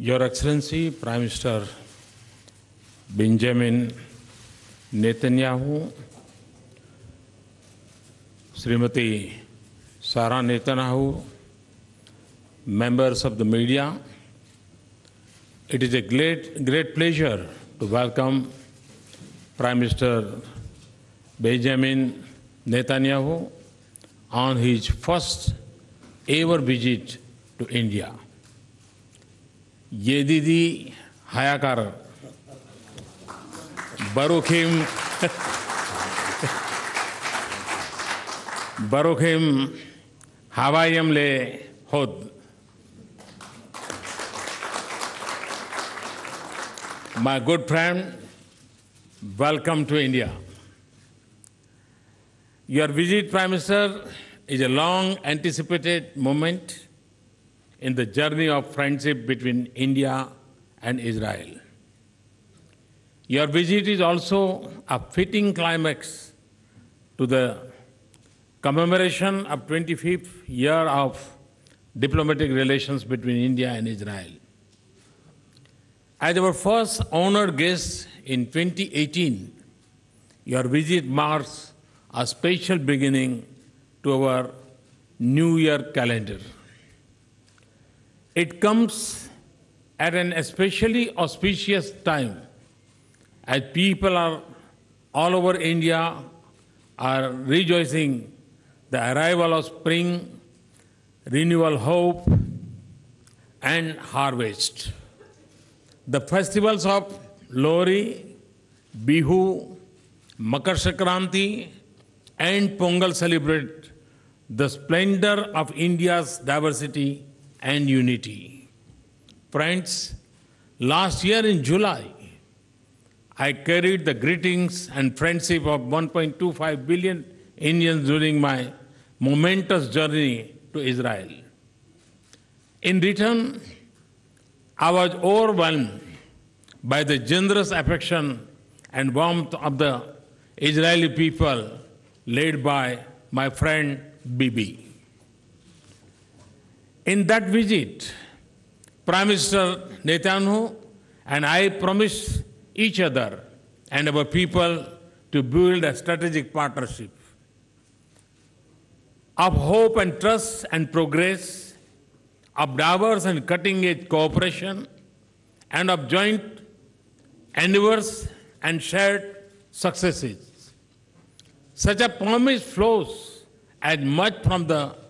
Your Excellency, Prime Minister Benjamin Netanyahu, Srimati Sarah Netanyahu, members of the media, it is a great pleasure to welcome Prime Minister Benjamin Netanyahu on his first ever visit to India. Yedidi Hayakar Baruchim Havayam Le Hod. My good friend, welcome to India. Your visit, Prime Minister, is a long anticipated moment in the journey of friendship between India and Israel. Your visit is also a fitting climax to the commemoration of 25th year of diplomatic relations between India and Israel. As our first honored guest in 2018, your visit marks a special beginning to our New Year calendar. It comes at an especially auspicious time as people all over India are rejoicing the arrival of spring, renewal hope, and harvest. The festivals of Lohri, Bihu, Makar Sankranti, and Pongal celebrate the splendor of India's diversity and unity. Friends, last year in July, I carried the greetings and friendship of 1.25 billion Indians during my momentous journey to Israel. In return, I was overwhelmed by the generous affection and warmth of the Israeli people led by my friend Bibi. In that visit, Prime Minister Netanyahu and I promised each other and our people to build a strategic partnership of hope and trust and progress, of diverse and cutting-edge cooperation, and of joint endeavors and shared successes. Such a promise flows as much from the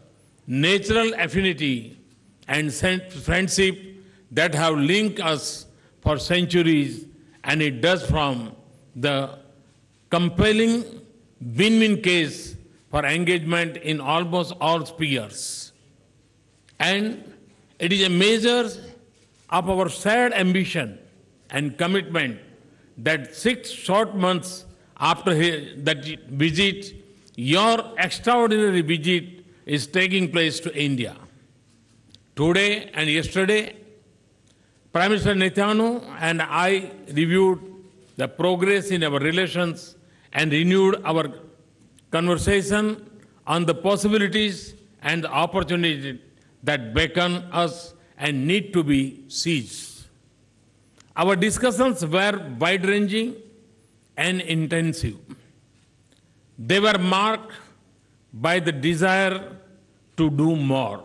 natural affinity and friendship that have linked us for centuries, and it does from the compelling win-win case for engagement in almost all spheres. And it is a measure of our shared ambition and commitment that 6 short months after that visit, your extraordinary visit is taking place to India. Today and yesterday, Prime Minister Netanyahu and I reviewed the progress in our relations and renewed our conversation on the possibilities and opportunities that beckon us and need to be seized. Our discussions were wide-ranging and intensive. They were marked by the desire to do more.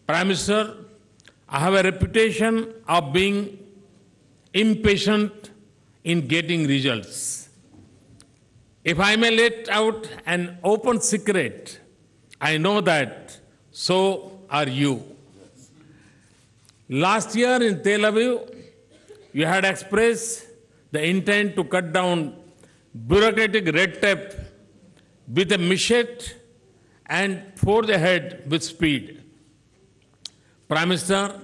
Prime Minister, I have a reputation of being impatient in getting results. If I may let out an open secret, I know that so are you. Last year in Tel Aviv, you had expressed the intent to cut down bureaucratic red tape with a machete and forge ahead with speed. Prime Minister,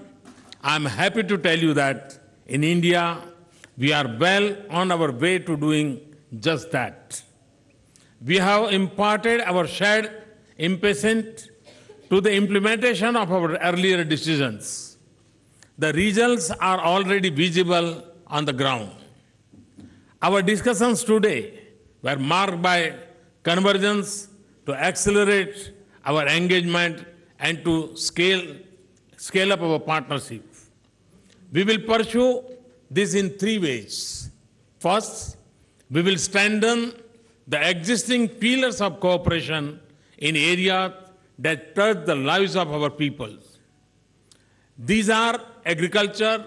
I am happy to tell you that in India, we are well on our way to doing just that. We have imparted our shared impatience to the implementation of our earlier decisions. The results are already visible on the ground. Our discussions today were marked by convergence to accelerate our engagement and to scale up our partnership. We will pursue this in three ways. First, we will strengthen the existing pillars of cooperation in areas that touch the lives of our people. These are agriculture,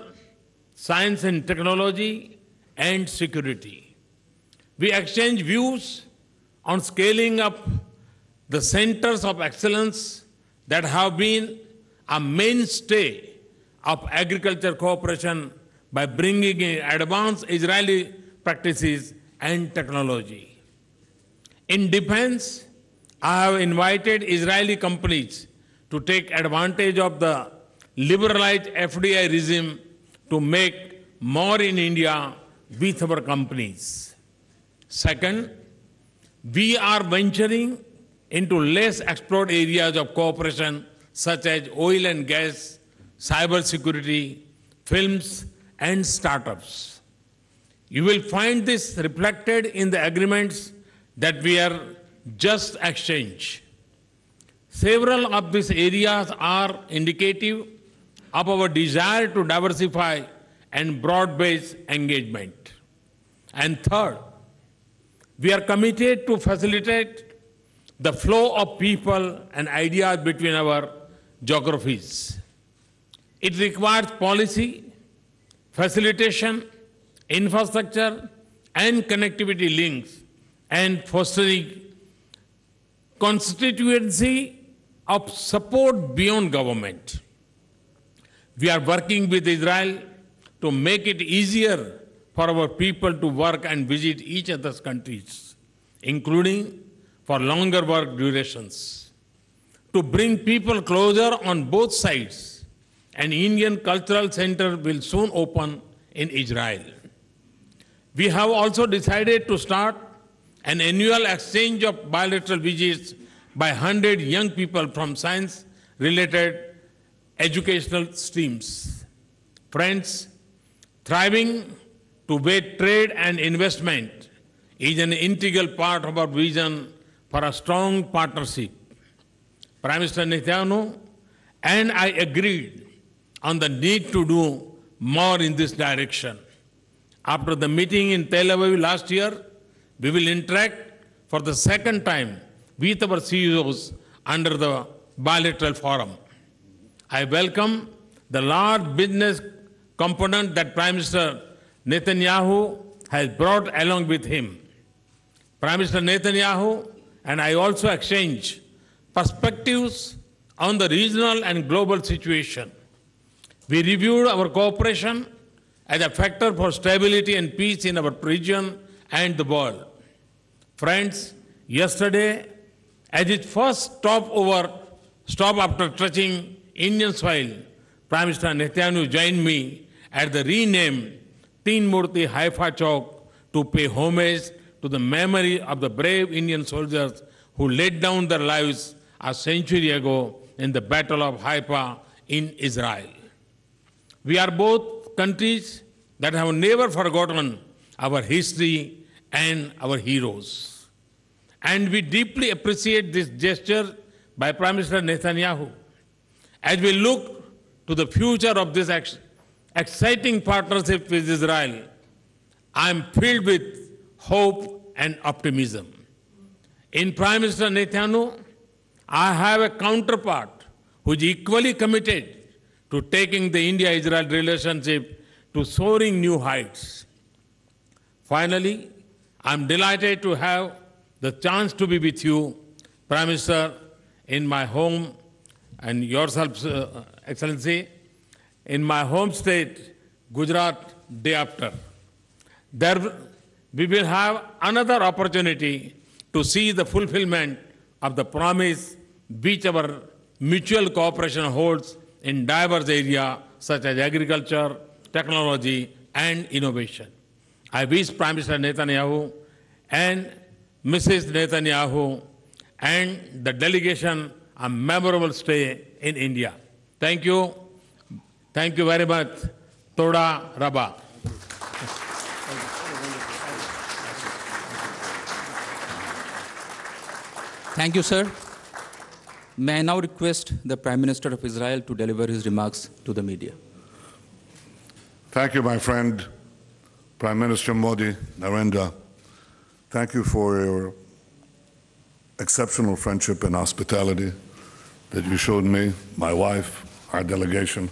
science and technology, and security. We exchange views on scaling up the centers of excellence that have been a mainstay of agriculture cooperation by bringing in advanced Israeli practices and technology. In defense, I have invited Israeli companies to take advantage of the liberalized FDI regime to make more in India with our companies. Second, we are venturing into less explored areas of cooperation such as oil and gas, cybersecurity, films, and startups. You will find this reflected in the agreements that we are just exchanged. Several of these areas are indicative of our desire to diversify and broad-based engagement. And third, we are committed to facilitate the flow of people and ideas between our geographies. It requires policy, facilitation, infrastructure, and connectivity links, and fostering constituency of support beyond government. We are working with Israel to make it easier for our people to work and visit each other's countries, including for longer work durations. To bring people closer on both sides, an Indian Cultural Center will soon open in Israel. We have also decided to start an annual exchange of bilateral visits by 100 young people from science-related educational streams. Friends, thriving to wage trade and investment is an integral part of our vision for a strong partnership. Prime Minister Netanyahu and I agreed on the need to do more in this direction. After the meeting in Tel Aviv last year, we will interact for the second time with our CEOs under the bilateral forum. I welcome the large business component that Prime Minister Netanyahu has brought along with him. Prime Minister Netanyahu and I also exchange perspectives on the regional and global situation. We reviewed our cooperation as a factor for stability and peace in our region and the world. Friends, yesterday, as its first stop after touching Indian soil, Prime Minister Netanyahu joined me at the renamed Teen Murti Haifa Chowk to pay homage to the memory of the brave Indian soldiers who laid down their lives a century ago in the Battle of Haifa in Israel. We are both countries that have never forgotten our history and our heroes. And we deeply appreciate this gesture by Prime Minister Netanyahu. As we look to the future of this exciting partnership with Israel, I am filled with hope and optimism. In Prime Minister Netanyahu, I have a counterpart who is equally committed to taking the India-Israel relationship to soaring new heights. Finally, I'm delighted to have the chance to be with you, Prime Minister, in my home, and yourself, Excellency, in my home state, Gujarat, day after. There we will have another opportunity to see the fulfillment of the promise which our mutual cooperation holds in diverse areas such as agriculture, technology, and innovation. I wish Prime Minister Netanyahu and Mrs. Netanyahu and the delegation a memorable stay in India. Thank you. Thank you very much. Toda Rabba. Thank you, sir. May I now request the Prime Minister of Israel to deliver his remarks to the media. Thank you, my friend, Prime Minister Modi, Narendra. Thank you for your exceptional friendship and hospitality that you showed me, my wife, our delegation.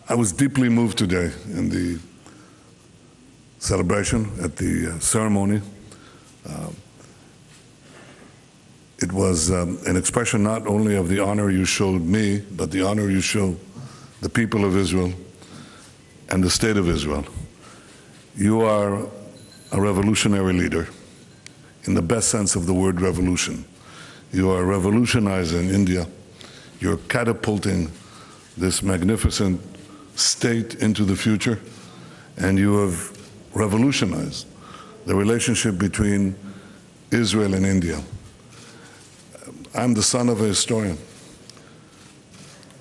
I was deeply moved today in the celebration, at the ceremony. It was an expression not only of the honor you showed me, but the honor you show the people of Israel and the state of Israel. You are a revolutionary leader, in the best sense of the word revolution. You are revolutionizing India. You're catapulting this magnificent state into the future, and you have revolutionized the relationship between Israel and India. I'm the son of a historian.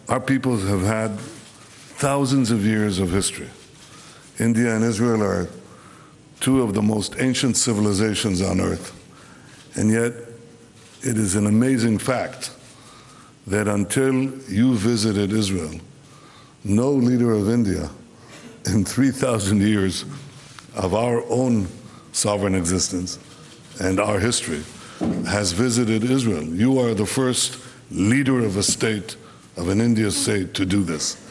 Our peoples have had thousands of years of history. India and Israel are two of the most ancient civilizations on earth. And yet, it is an amazing fact that until you visited Israel, no leader of India in 3,000 years of our own sovereign existence and our history has visited Israel. You are the first leader of a state, of an Indian state, to do this.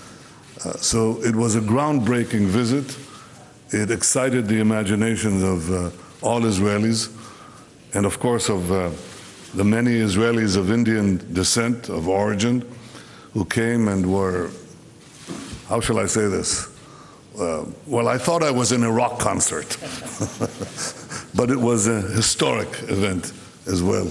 So it was a groundbreaking visit. It excited the imaginations of all Israelis, and of course of the many Israelis of Indian descent, of origin, who came and were, how shall I say this? Well, I thought I was in a rock concert, but it was a historic event as well.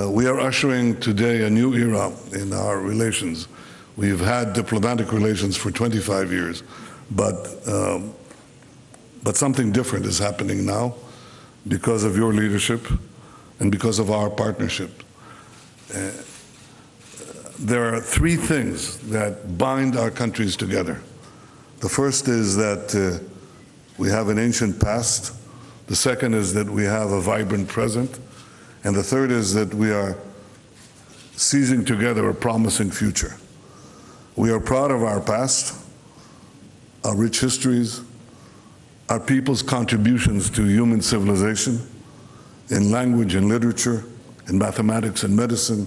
We are ushering today a new era in our relations. We've had diplomatic relations for 25 years, but something different is happening now because of your leadership and because of our partnership. There are three things that bind our countries together. The first is that we have an ancient past. The second is that we have a vibrant present. And the third is that we are seizing together a promising future. We are proud of our past, our rich histories, our people's contributions to human civilization, in language and literature, in mathematics and medicine,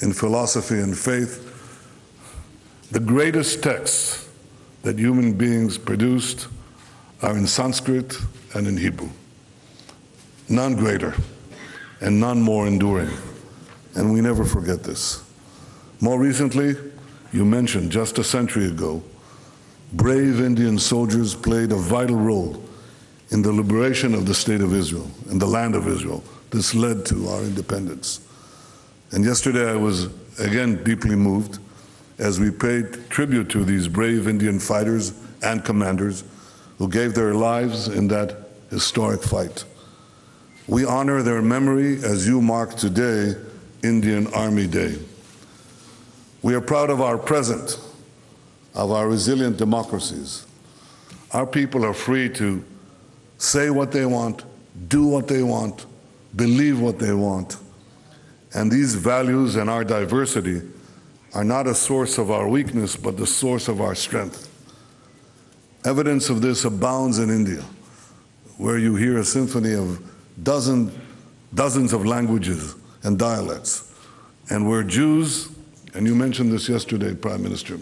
in philosophy and faith. The greatest texts that human beings produced are in Sanskrit and in Hebrew. None greater and none more enduring. And we never forget this. More recently, you mentioned just a century ago, brave Indian soldiers played a vital role in the liberation of the state of Israel and the land of Israel. This led to our independence. And yesterday I was again deeply moved as we paid tribute to these brave Indian fighters and commanders who gave their lives in that historic fight. We honor their memory as you mark today Indian Army Day. We are proud of our present, of our resilient democracies. Our people are free to say what they want, do what they want, believe what they want. And these values and our diversity are not a source of our weakness, but the source of our strength. Evidence of this abounds in India, where you hear a symphony of dozens of languages and dialects, and where Jews, and you mentioned this yesterday, Prime Minister,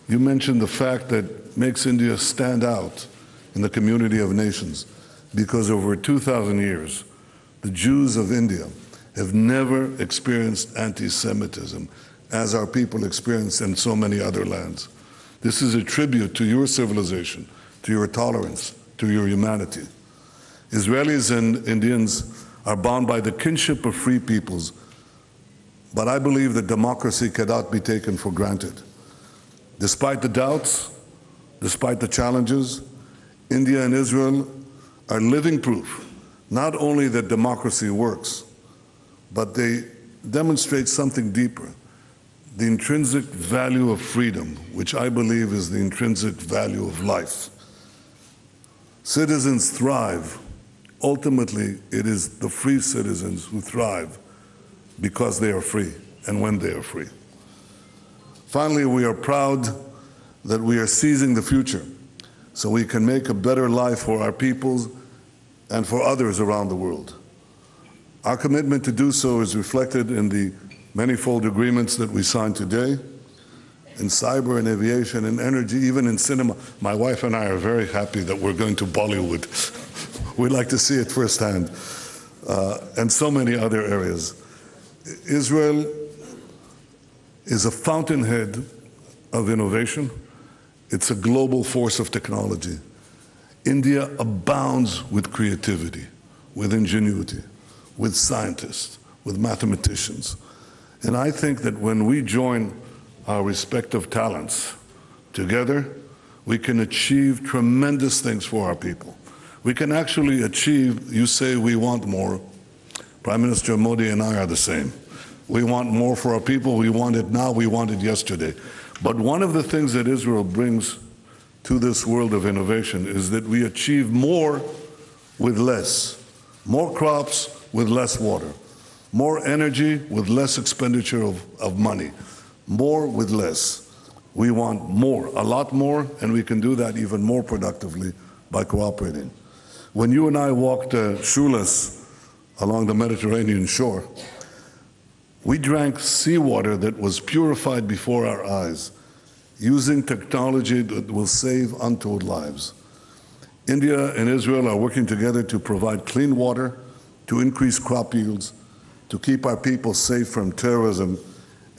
you mentioned the fact that makes India stand out in the community of nations, because over 2,000 years, the Jews of India have never experienced anti-Semitism as our people experience in so many other lands. This is a tribute to your civilization, to your tolerance, to your humanity. Israelis and Indians are bound by the kinship of free peoples, but I believe that democracy cannot be taken for granted. Despite the doubts, despite the challenges, India and Israel are living proof, not only that democracy works, but they demonstrate something deeper, the intrinsic value of freedom, which I believe is the intrinsic value of life. Citizens thrive. Ultimately, it is the free citizens who thrive because they are free and when they are free. Finally, we are proud that we are seizing the future so we can make a better life for our peoples and for others around the world. Our commitment to do so is reflected in the manifold agreements that we signed today, in cyber and aviation and energy, even in cinema. My wife and I are very happy that we're going to Bollywood. We'd like to see it firsthand, and so many other areas. Israel is a fountainhead of innovation. It's a global force of technology. India abounds with creativity, with ingenuity, with scientists, with mathematicians. And I think that when we join our respective talents together, we can achieve tremendous things for our people. We can actually achieve, you say we want more. Prime Minister Modi and I are the same. We want more for our people. We want it now. We want it yesterday. But one of the things that Israel brings to this world of innovation is that we achieve more with less. More crops with less water. More energy with less expenditure of money. More with less. We want more, a lot more, and we can do that even more productively by cooperating. When you and I walked shoeless along the Mediterranean shore, we drank seawater that was purified before our eyes, using technology that will save untold lives. India and Israel are working together to provide clean water, to increase crop yields, to keep our people safe from terrorism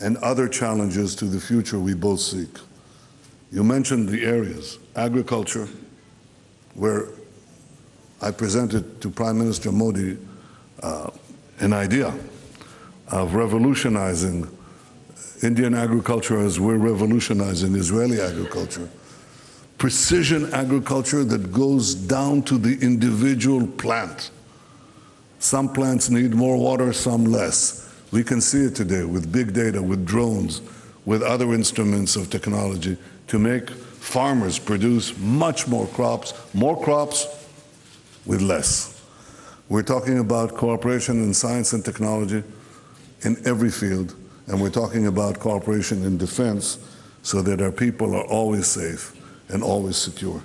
and other challenges to the future we both seek. You mentioned the areas, agriculture, where I presented to Prime Minister Modi an idea of revolutionizing Indian agriculture as we're revolutionizing Israeli agriculture. Precision agriculture that goes down to the individual plant. Some plants need more water, some less. We can see it today with big data, with drones, with other instruments of technology to make farmers produce much more crops with less. We're talking about cooperation in science and technology in every field, and we're talking about cooperation in defense so that our people are always safe and always secure.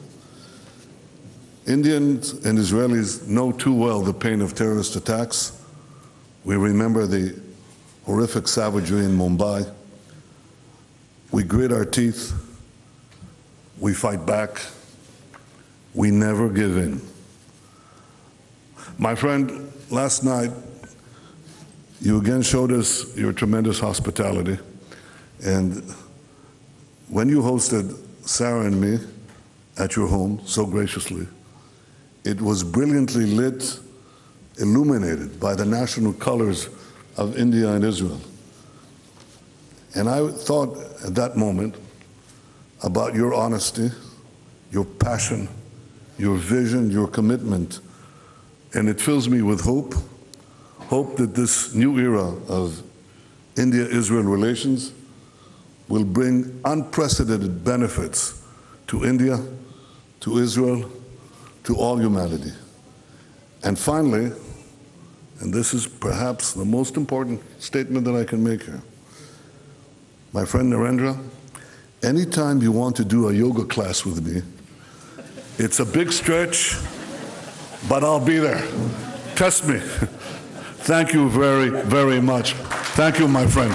Indians and Israelis know too well the pain of terrorist attacks. We remember the horrific savagery in Mumbai. We grit our teeth. We fight back. We never give in. My friend, last night, you again showed us your tremendous hospitality. And when you hosted Sarah and me at your home so graciously, it was brilliantly lit, illuminated by the national colors of India and Israel. And I thought at that moment about your honesty, your passion, your vision, your commitment, and it fills me with hope that this new era of India-Israel relations will bring unprecedented benefits to India, to Israel, to all humanity. And finally, and this is perhaps the most important statement that I can make here, my friend Narendra, anytime you want to do a yoga class with me, it's a big stretch, but I'll be there. Test me. Thank you very, very much. Thank you, my friend.